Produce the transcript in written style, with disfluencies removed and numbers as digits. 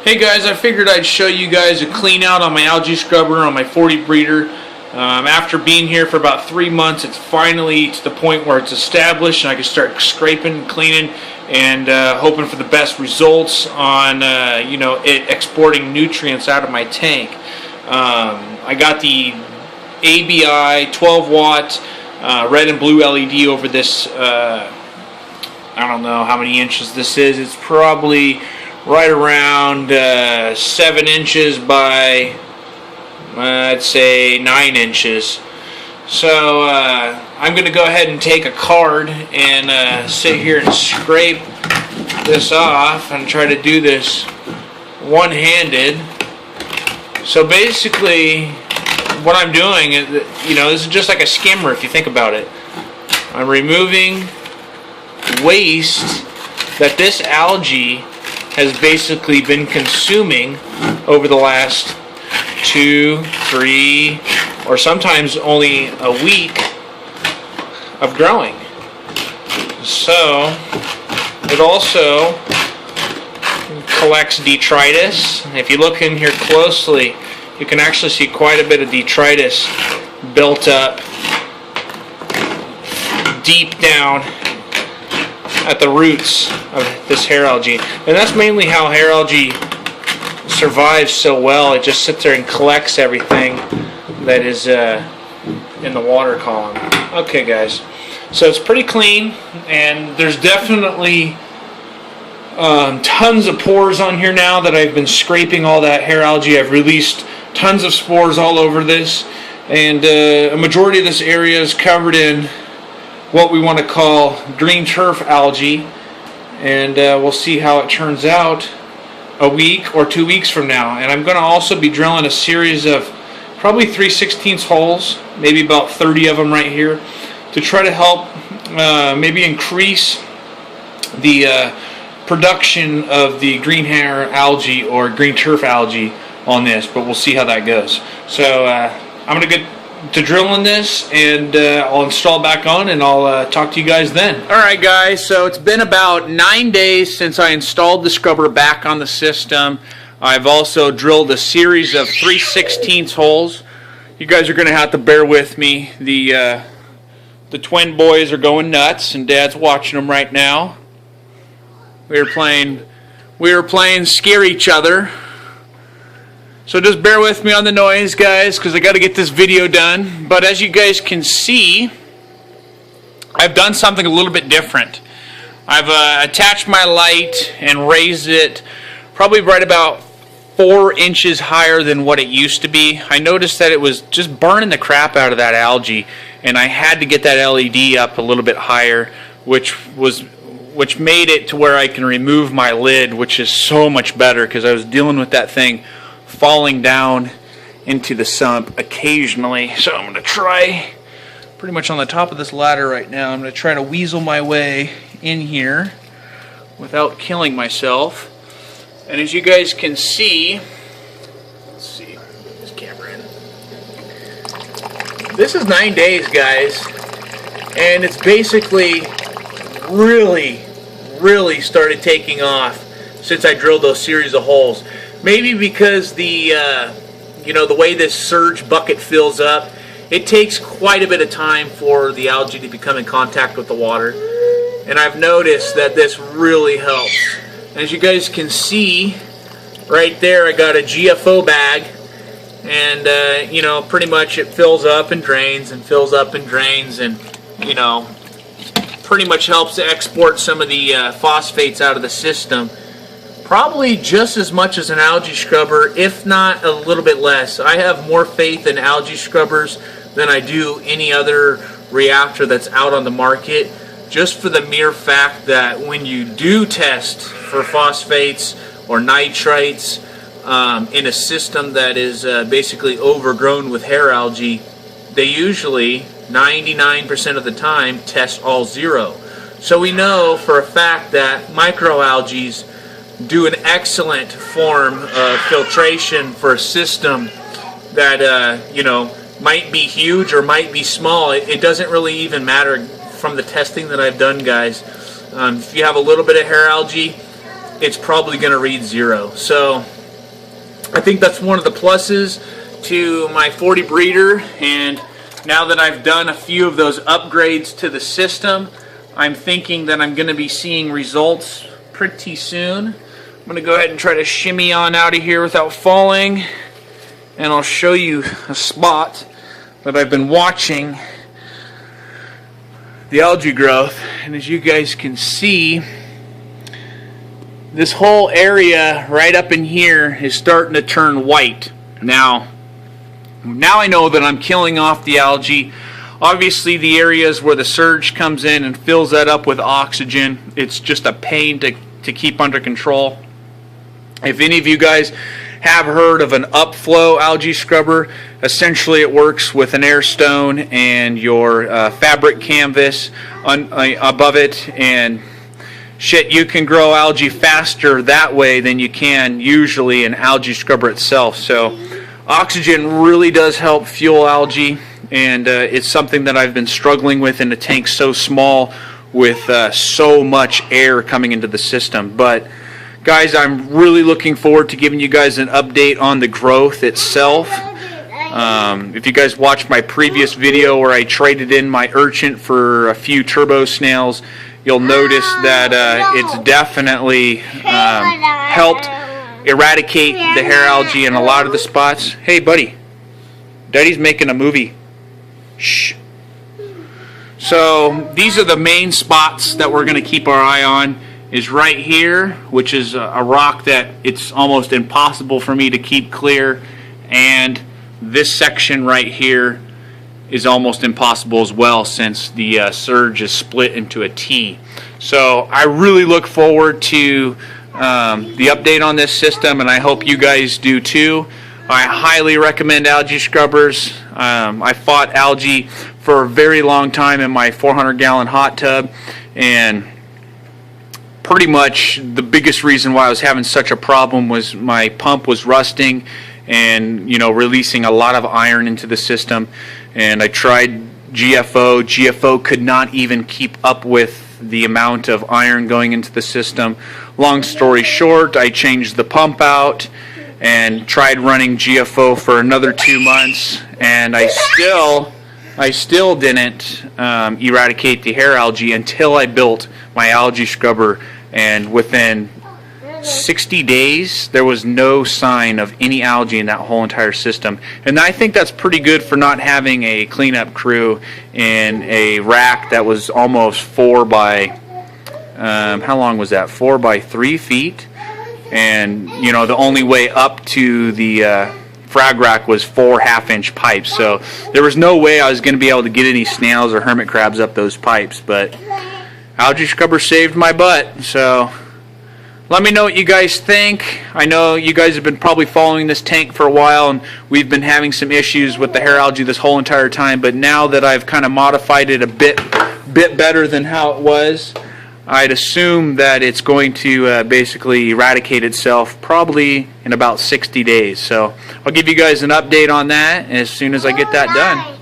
Hey guys, I figured I'd show you guys a clean out on my algae scrubber on my 40 breeder. After being here for about 3 months, it's finally to the point where it's established and I can start scraping, cleaning, and hoping for the best results on it exporting nutrients out of my tank. I got the ABI 12 watt red and blue LED over this. I don't know how many inches this is. It's probably right around 7 inches by I'd say 9 inches. So I'm going to go ahead and take a card and sit here and scrape this off and try to do this one-handed. So basically what I'm doing is, this is just like a skimmer if you think about it. I'm removing waste that this algae has basically been consuming over the last 2, 3, or sometimes only a week of growing. So it also collects detritus. If you look in here closely, you can actually see quite a bit of detritus built up deep down at the roots of this hair algae. And that's mainly how hair algae survives so well. It just sits there and collects everything that is in the water column. Okay guys, so it's pretty clean, and there's definitely tons of pores on here now that I've been scraping all that hair algae. I've released tons of spores all over this, and a majority of this area is covered in what we want to call green turf algae, and we'll see how it turns out a week or 2 weeks from now. And I'm going to also be drilling a series of probably 3/16 holes, maybe about 30 of them right here, to try to help maybe increase the production of the green hair algae or green turf algae on this, but we'll see how that goes. So I'm going to get to drilling this, and I'll install it back on, and I'll talk to you guys then. Alright guys, so it's been about 9 days since I installed the scrubber back on the system. I've also drilled a series of 3/16 holes. You guys are going to have to bear with me. The twin boys are going nuts, and Dad's watching them right now. We were playing Scare Each Other. So just bear with me on the noise, guys, because I got to get this video done. But as you guys can see, I've done something a little bit different. I've attached my light and raised it probably right about 4 inches higher than what it used to be. I noticed that it was just burning the crap out of that algae, and I had to get that LED up a little bit higher, which made it to where I can remove my lid, which is so much better, because I was dealing with that thing falling down into the sump occasionally. So I'm going to try, pretty much on the top of this ladder right now, I'm going to try to weasel my way in here without killing myself. And as you guys can see, let's see, get this camera in. This is 9 days, guys, and it's basically really started taking off since I drilled those series of holes. Maybe because the way this surge bucket fills up, it takes quite a bit of time for the algae to become in contact with the water, and I've noticed that this really helps. As you guys can see right there, I got a GFO bag, and pretty much it fills up and drains and fills up and drains, and pretty much helps to export some of the phosphates out of the system. Probably just as much as an algae scrubber, if not a little bit less. I have more faith in algae scrubbers than I do any other reactor that's out on the market, just for the mere fact that when you do test for phosphates or nitrates in a system that is basically overgrown with hair algae, they usually 99% of the time test all 0. So we know for a fact that microalgae do an excellent form of filtration for a system that might be huge or might be small. It doesn't really even matter from the testing that I've done, guys. If you have a little bit of hair algae, it's probably going to read 0. So I think that's one of the pluses to my 40 breeder. And now that I've done a few of those upgrades to the system, I'm thinking that I'm going to be seeing results pretty soon. I'm going to go ahead and try to shimmy on out of here without falling, and I'll show you a spot that I've been watching the algae growth. And as you guys can see, this whole area right up in here is starting to turn white. Now I know that I'm killing off the algae. Obviously the areas where the surge comes in and fills that up with oxygen, it's just a pain to keep under control. If any of you guys have heard of an upflow algae scrubber, essentially it works with an air stone and your fabric canvas above it, and shit, you can grow algae faster that way than you can usually an algae scrubber itself. So oxygen really does help fuel algae, and it's something that I've been struggling with in a tank so small with so much air coming into the system. But guys, I'm really looking forward to giving you guys an update on the growth itself. If you guys watched my previous video where I traded in my urchin for a few turbo snails, you'll notice that it's definitely helped eradicate the hair algae in a lot of the spots. Hey buddy, Daddy's making a movie. Shh. So these are the main spots that we're going to keep our eye on. Is right here, which is a rock that it's almost impossible for me to keep clear, and this section right here is almost impossible as well, since the surge is split into a T. So I really look forward to the update on this system, and I hope you guys do too. I highly recommend algae scrubbers. I fought algae for a very long time in my 400-gallon hot tub, and pretty much the biggest reason why I was having such a problem was my pump was rusting and, you know, releasing a lot of iron into the system. And I tried GFO. GFO could not even keep up with the amount of iron going into the system. Long story short, I changed the pump out and tried running GFO for another 2 months, and I still didn't eradicate the hair algae until I built my algae scrubber, and within 60 days there was no sign of any algae in that whole entire system. And I think that's pretty good for not having a cleanup crew in a rack that was almost 4 by how long was that, 4 by 3 feet, and you know the only way up to the frag rack was 4 half-inch pipes. So there was no way I was going to be able to get any snails or hermit crabs up those pipes, but algae scrubber saved my butt. So let me know what you guys think. I know you guys have been probably following this tank for a while, and we've been having some issues with the hair algae this whole entire time, but now that I've kind of modified it a bit better than how it was, I'd assume that it's going to basically eradicate itself probably in about 60 days. So I'll give you guys an update on that as soon as I get that done.